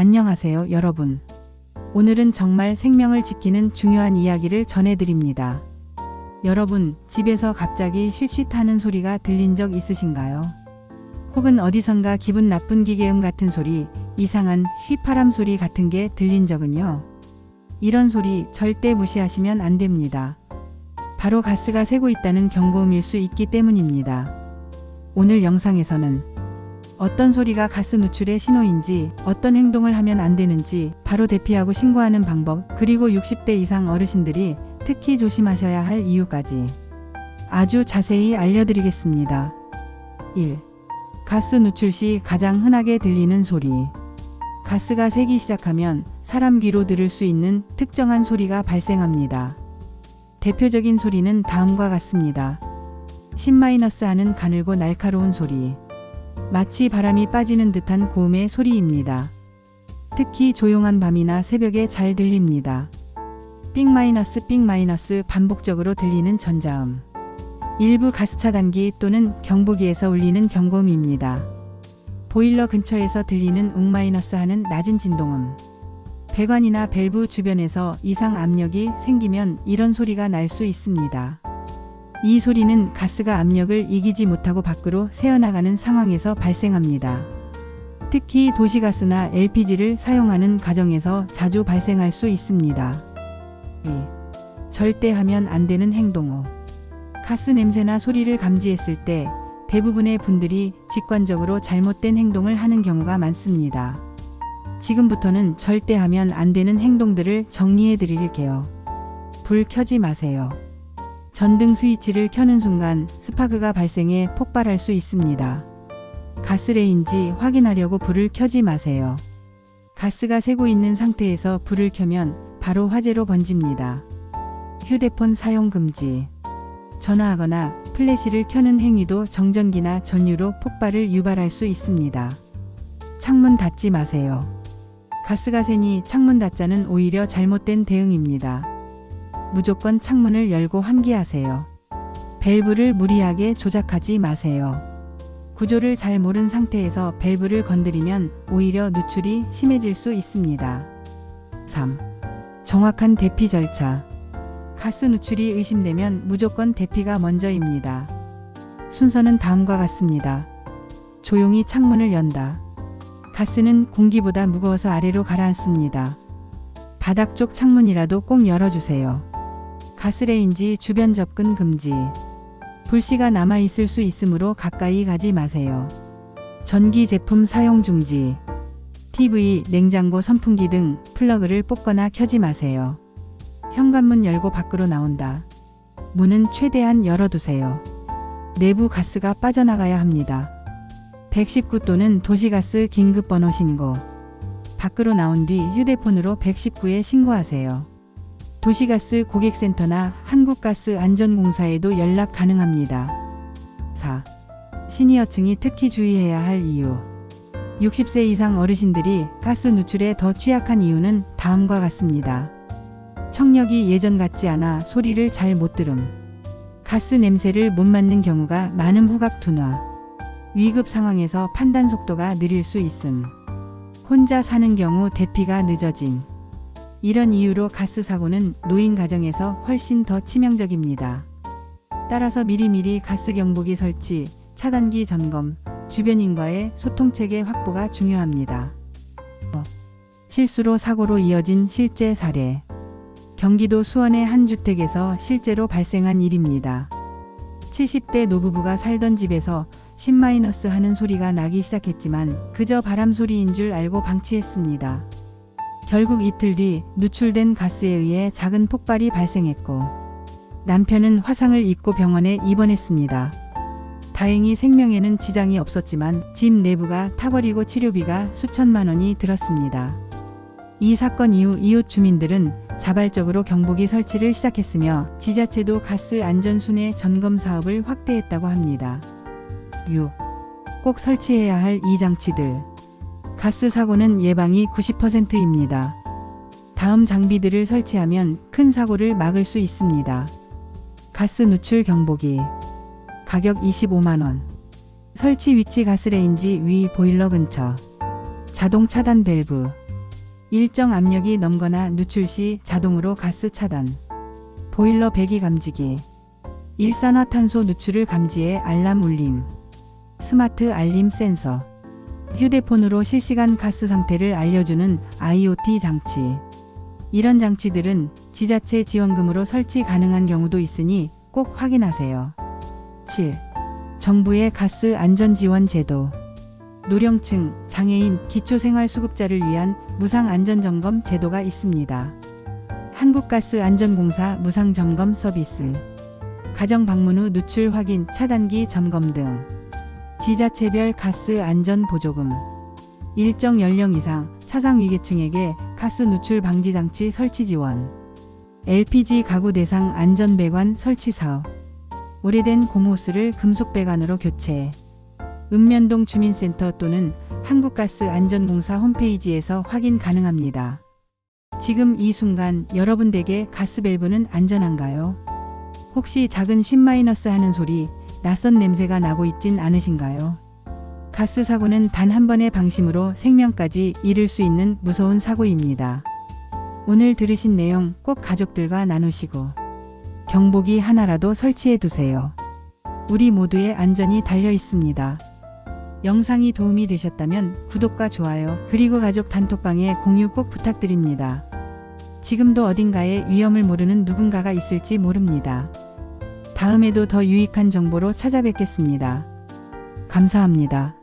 안녕하세요, 여러분. 오늘은 정말 생명을 지키는 중요한 이야기를 전해드립니다. 여러분, 집에서 갑자기 쉿쉿하는 소리가 들린 적 있으신가요? 혹은 어디선가 기분 나쁜 기계음 같은 소리, 이상한 휘파람 소리 같은 게 들린 적은요? 이런 소리 절대 무시하시면 안 됩니다. 바로 가스가 새고 있다는 경고음일 수 있기 때문입니다. 오늘 영상에서는 어떤 소리가 가스 누출의 신호인지, 어떤 행동을 하면 안 되는지 바로 대피하고 신고하는 방법, 그리고 60대 이상 어르신들이 특히 조심하셔야 할 이유까지 아주 자세히 알려드리겠습니다. 1. 가스 누출 시 가장 흔하게 들리는 소리. 가스가 새기 시작하면 사람 귀로 들을 수 있는 특정한 소리가 발생합니다. 대표적인 소리는 다음과 같습니다. 10- 하는 가늘고 날카로운 소리. 마치 바람이 빠지는 듯한 고음의 소리입니다. 특히 조용한 밤이나 새벽에 잘 들립니다. 삑- 반복적으로 들리는 전자음. 일부 가스 차단기 또는 경보기에서 울리는 경고음입니다. 보일러 근처에서 들리는 웅- 하는 낮은 진동음. 배관이나 밸브 주변에서 이상 압력이 생기면 이런 소리가 날 수 있습니다. 이 소리는 가스가 압력을 이기지 못하고 밖으로 새어나가는 상황에서 발생합니다. 특히 도시가스나 LPG를 사용하는 가정에서 자주 발생할 수 있습니다. 2. 절대 하면 안 되는 행동. 5. 가스 냄새나 소리를 감지했을 때 대부분의 분들이 직관적으로 잘못된 행동을 하는 경우가 많습니다. 지금부터는 절대 하면 안 되는 행동들을 정리해 드릴게요. 불 켜지 마세요. 전등 스위치를 켜는 순간 스파크가 발생해 폭발할 수 있습니다. 가스레인지 확인하려고 불을 켜지 마세요. 가스가 새고 있는 상태에서 불을 켜면 바로 화재로 번집니다. 휴대폰 사용 금지. 전화하거나 플래시를 켜는 행위도 정전기나 전류로 폭발을 유발할 수 있습니다. 창문 닫지 마세요. 가스가 새니 창문 닫자는 오히려 잘못된 대응입니다. 무조건 창문을 열고 환기하세요. 밸브를 무리하게 조작하지 마세요. 구조를 잘 모른 상태에서 밸브를 건드리면 오히려 누출이 심해질 수 있습니다. 3. 정확한 대피 절차. 가스 누출이 의심되면 무조건 대피가 먼저입니다. 순서는 다음과 같습니다. 조용히 창문을 연다. 가스는 공기보다 무거워서 아래로 가라앉습니다. 바닥 쪽 창문이라도 꼭 열어주세요. 가스레인지 주변 접근 금지. 불씨가 남아있을 수 있으므로 가까이 가지 마세요. 전기 제품 사용 중지. TV, 냉장고, 선풍기 등 플러그를 뽑거나 켜지 마세요. 현관문 열고 밖으로 나온다. 문은 최대한 열어두세요. 내부 가스가 빠져나가야 합니다. 119 또는 도시가스 긴급번호 신고. 밖으로 나온 뒤 휴대폰으로 119에 신고하세요. 도시가스 고객센터나 한국가스안전공사에도 연락 가능합니다. 4. 시니어층이 특히 주의해야 할 이유. 60세 이상 어르신들이 가스 누출에 더 취약한 이유는 다음과 같습니다. 청력이 예전 같지 않아 소리를 잘 못 들음. 가스 냄새를 못 맡는 경우가 많음. 후각 둔화. 위급 상황에서 판단 속도가 느릴 수 있음. 혼자 사는 경우 대피가 늦어짐. 이런 이유로 가스 사고는 노인 가정에서 훨씬 더 치명적입니다. 따라서 미리미리 가스 경보기 설치, 차단기 점검, 주변인과의 소통체계 확보가 중요합니다. 실수로 사고로 이어진 실제 사례. 경기도 수원의 한 주택에서 실제로 발생한 일입니다. 70대 노부부가 살던 집에서 10- 하는 소리가 나기 시작했지만 그저 바람 소리인 줄 알고 방치했습니다. 결국 이틀 뒤 누출된 가스에 의해 작은 폭발이 발생했고 남편은 화상을 입고 병원에 입원했습니다. 다행히 생명에는 지장이 없었지만 집 내부가 타버리고 치료비가 수천만 원이 들었습니다. 이 사건 이후 이웃 주민들은 자발적으로 경보기 설치를 시작했으며 지자체도 가스 안전순회 점검 사업을 확대했다고 합니다. 6. 꼭 설치해야 할 이 장치들. 가스 사고는 예방이 90%입니다. 다음 장비들을 설치하면 큰 사고를 막을 수 있습니다. 가스 누출 경보기. 가격 25만 원. 설치 위치 가스레인지 위 보일러 근처. 자동 차단 밸브. 일정 압력이 넘거나 누출 시 자동으로 가스 차단. 보일러 배기 감지기. 일산화탄소 누출을 감지해 알람 울림. 스마트 알림 센서. 휴대폰으로 실시간 가스 상태를 알려주는 IoT 장치. 이런 장치들은 지자체 지원금으로 설치 가능한 경우도 있으니 꼭 확인하세요. 7. 정부의 가스 안전 지원 제도. 노령층, 장애인, 기초생활수급자를 위한 무상 안전점검 제도가 있습니다. 한국가스안전공사 무상점검 서비스. 가정 방문 후 누출 확인, 차단기 점검 등. 지자체별 가스 안전 보조금. 일정 연령 이상 차상 위계층에게 가스 누출 방지 장치 설치 지원. LPG 가구 대상 안전 배관 설치 사업. 오래된 고무호스를 금속 배관으로 교체. 읍면동 주민센터 또는 한국가스안전공사 홈페이지에서 확인 가능합니다. 지금 이 순간 여러분 댁의 가스 밸브는 안전한가요? 혹시 작은 쉰- 하는 소리, 낯선 냄새가 나고 있진 않으신가요? 가스 사고는 단 한 번의 방심으로 생명까지 잃을 수 있는 무서운 사고입니다. 오늘 들으신 내용 꼭 가족들과 나누시고 경보기 하나라도 설치해 두세요. 우리 모두의 안전이 달려 있습니다. 영상이 도움이 되셨다면 구독과 좋아요 그리고 가족 단톡방에 공유 꼭 부탁드립니다. 지금도 어딘가에 위험을 모르는 누군가가 있을지 모릅니다. 다음에도 더 유익한 정보로 찾아뵙겠습니다. 감사합니다.